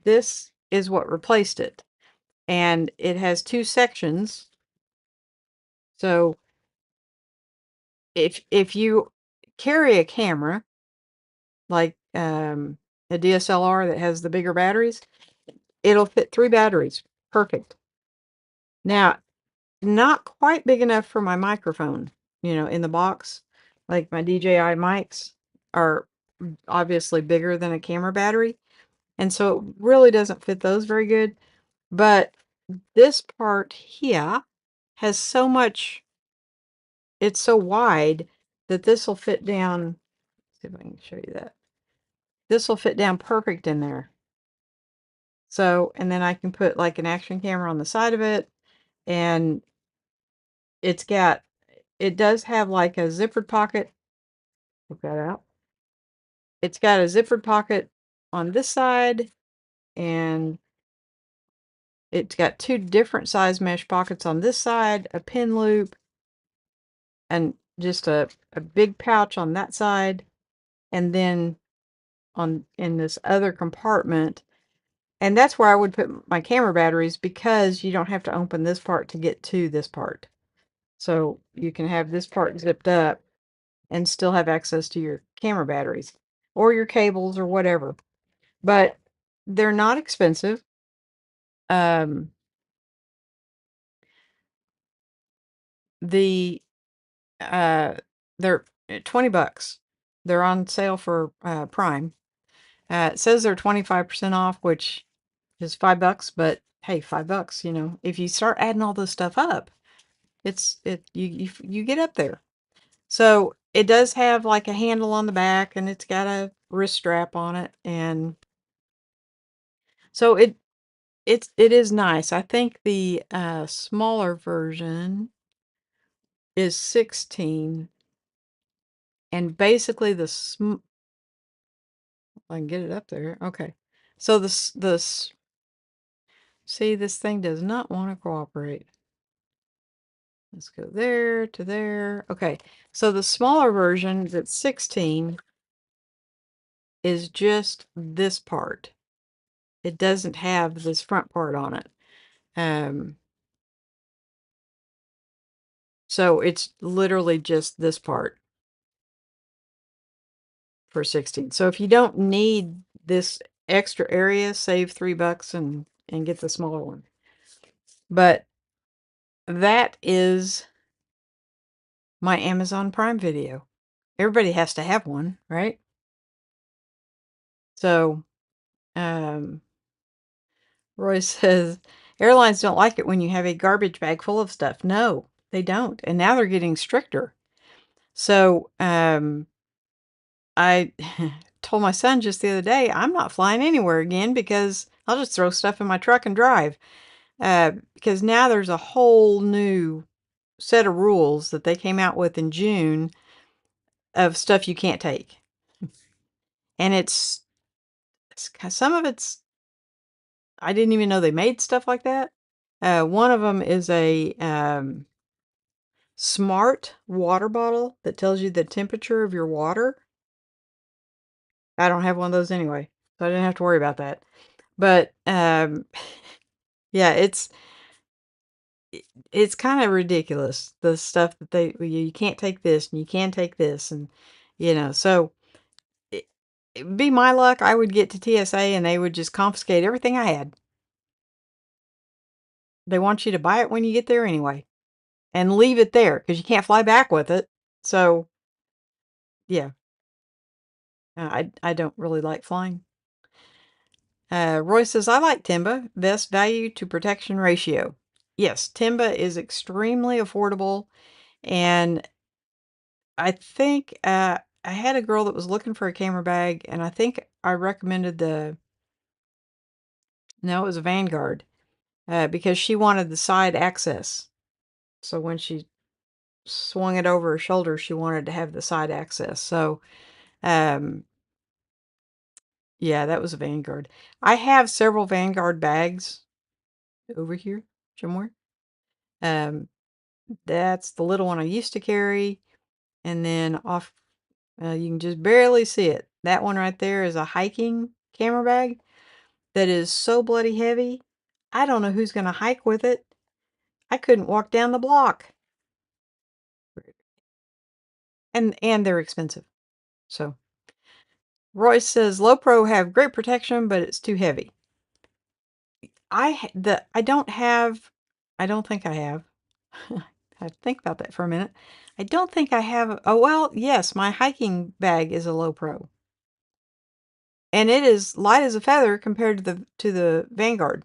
this is what replaced it. And it has two sections. So if you carry a camera, like a DSLR that has the bigger batteries, it'll fit 3 batteries. Perfect. Now, not quite big enough for my microphone, in the box. Like my DJI mics are obviously bigger than a camera battery. And so it really doesn't fit those very good. But this part here has so much, it's so wide that this will fit down. Let's see if I can show you that. This will fit down perfect in there. So, and then I can put like an action camera on the side of it. And it's got, it does have like a zippered pocket. Look that out. It's got a zippered pocket on this side, and it's got two different size mesh pockets on this side, a pin loop, and just a big pouch on that side. And then in this other compartment, and that's where I would put my camera batteries because you don't have to open this part to get to this part. So you can have this part zipped up and still have access to your camera batteries or your cables or whatever. But they're not expensive. Um, the they're $20. They're on sale for Prime. It says they're 25% off, which is $5, but hey, $5, if you start adding all this stuff up, you get up there. So it does have like a handle on the back, and it's got a wrist strap on it, and so it is nice. I think the smaller version is 16, and basically I can get it up there. Okay, so see, this thing does not want to cooperate. Let's go there to there. Okay, so the smaller version that's 16 is just this part. It doesn't have this front part on it. Um, so it's literally just this part for 16. So if you don't need this extra area, save $3 and get the smaller one. But that is my Amazon Prime Video. Everybody has to have one, right? So, Roy says, airlines don't like it when you have a garbage bag full of stuff. No, they don't. And now they're getting stricter. So, I told my son just the other day, I'm not flying anywhere again because I'll just throw stuff in my truck and drive. Because now there's a whole new set of rules that they came out with in June of stuff you can't take. And some of it's, I didn't even know they made stuff like that. One of them is a smart water bottle that tells you the temperature of your water. I don't have one of those anyway, so I didn't have to worry about that. But yeah, it's kind of ridiculous, the stuff that you can't take this and you can take this, and so it'd be my luck, I would get to TSA and they would just confiscate everything I had. They want you to buy it when you get there anyway. and leave it there because you can't fly back with it. So, yeah, I don't really like flying. Roy says, I like Timba. Best value to protection ratio. Yes, Timba is extremely affordable. And I think I had a girl that was looking for a camera bag, and I think I recommended no, it was a Vanguard, because she wanted the side access. So when she swung it over her shoulder, she wanted to have the side access. So, um, yeah, that was a Vanguard. I have several Vanguard bags over here somewhere. Um, that's the little one I used to carry. And then off, you can just barely see it. That one right there is a hiking camera bag that is so bloody heavy. I don't know who's going to hike with it. I couldn't walk down the block. And they're expensive. So Royce says low pro have great protection, but it's too heavy. I don't have. I don't think I have. I have to think about that for a minute. I don't think I have. Oh well, yes, my hiking bag is a low pro, and it is light as a feather compared to the Vanguard.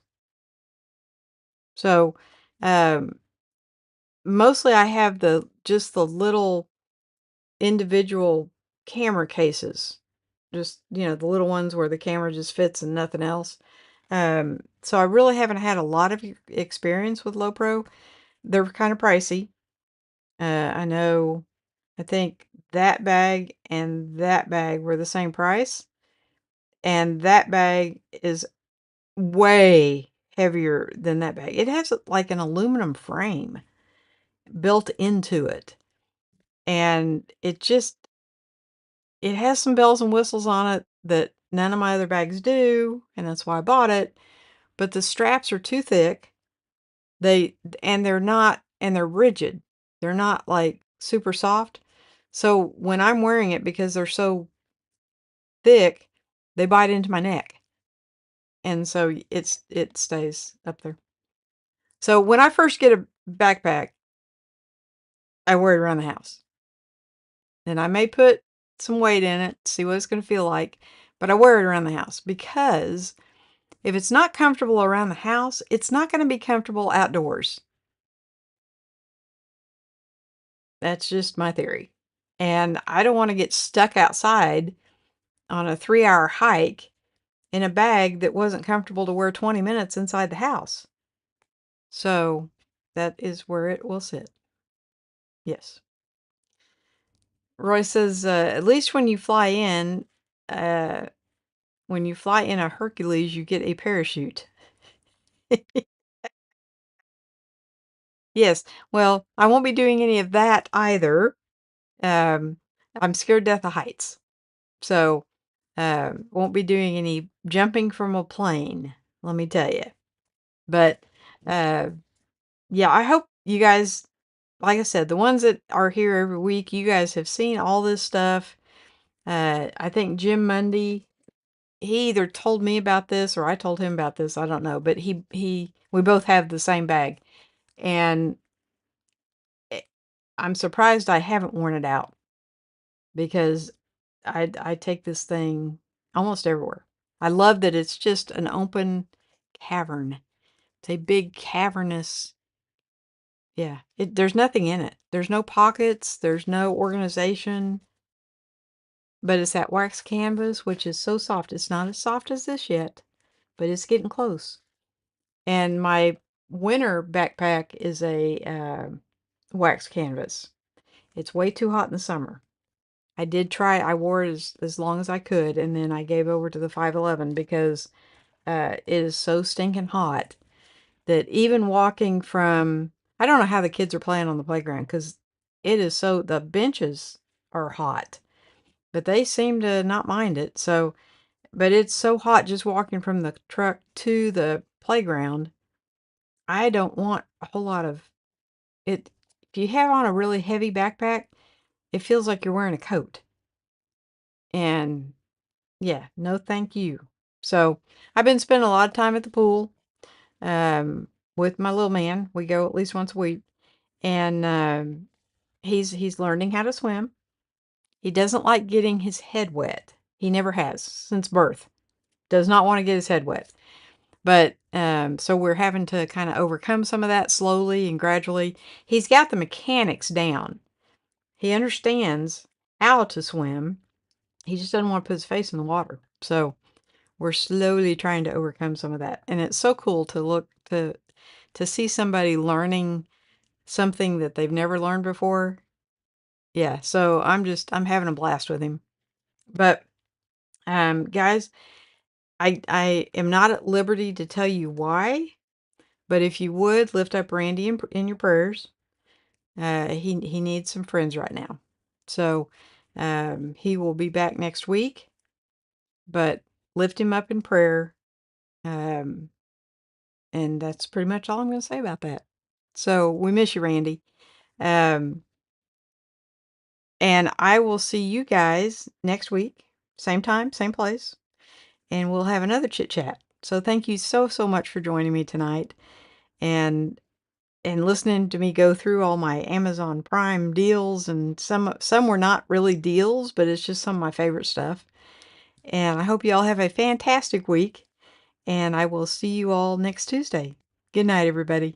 So, um, mostly I have just the little individual camera cases. Just, the little ones where the camera just fits and nothing else. So I really haven't had a lot of experience with low pro. They're kind of pricey. I know, I think that bag and that bag were the same price. And that bag is way heavier than that bag. It has like an aluminum frame built into it. And it has some bells and whistles on it that none of my other bags do, and that's why I bought it. But the straps are too thick. They and they're not and they're rigid. They're not like super soft. So when I'm wearing it because they're so thick, they bite into my neck. And so it stays up there. So when I first get a backpack, I wear it around the house. And I may put some weight in it, see what it's going to feel like, but I wear it around the house because if it's not comfortable around the house, it's not going to be comfortable outdoors. That's just my theory. And I don't want to get stuck outside on a 3-hour hike in a bag that wasn't comfortable to wear 20 minutes inside the house. So that is where it will sit. Yes. Roy says, at least uh, when you fly in a Hercules, you get a parachute. Yes. Well, I won't be doing any of that either. Um, I'm scared death of heights. So, won't be doing any jumping from a plane, let me tell you. But, uh, yeah, I hope you guys, like I said, the ones that are here every week, you guys have seen all this stuff. I think Jim Mundy, he either told me about this or I told him about this. I don't know, but we both have the same bag, and eh, I'm surprised I haven't worn it out because I take this thing almost everywhere. I love that it's just an open cavern. It's a big cavernous, yeah. There's nothing in it. There's no pockets. There's no organization. But it's that wax canvas, which is so soft. It's not as soft as this yet, but it's getting close. And my winter backpack is a wax canvas. It's way too hot in the summer. I wore it as long as I could, and then I gave over to the 511 because it is so stinking hot that even walking from, I don't know how the kids are playing on the playground because the benches are hot, but they seem to not mind it. So, but it's so hot just walking from the truck to the playground. I don't want a whole lot of it. If you have on a really heavy backpack, it feels like you're wearing a coat. And yeah, no thank you. So I've been spending a lot of time at the pool with my little man. We go at least once a week. and he's learning how to swim. He doesn't like getting his head wet. He never has since birth. Does not want to get his head wet. But so we're having to kind of overcome some of that slowly and gradually. He's got the mechanics down. He understands how to swim. He just doesn't want to put his face in the water. So we're slowly trying to overcome some of that. And it's so cool to look to see somebody learning something that they've never learned before. Yeah, so I'm having a blast with him. But guys, I am not at liberty to tell you why, but if you would lift up Randy in your prayers. He needs some friends right now. So he will be back next week, but lift him up in prayer. Um, and that's pretty much all I'm going to say about that. So we miss you, Randy. Um, and I will see you guys next week, same time, same place, and we'll have another chit chat. So thank you so, so much for joining me tonight and listening to me go through all my Amazon Prime deals, and some were not really deals, but it's just some of my favorite stuff. And I hope you all have a fantastic week, and I will see you all next Tuesday. Good night, everybody.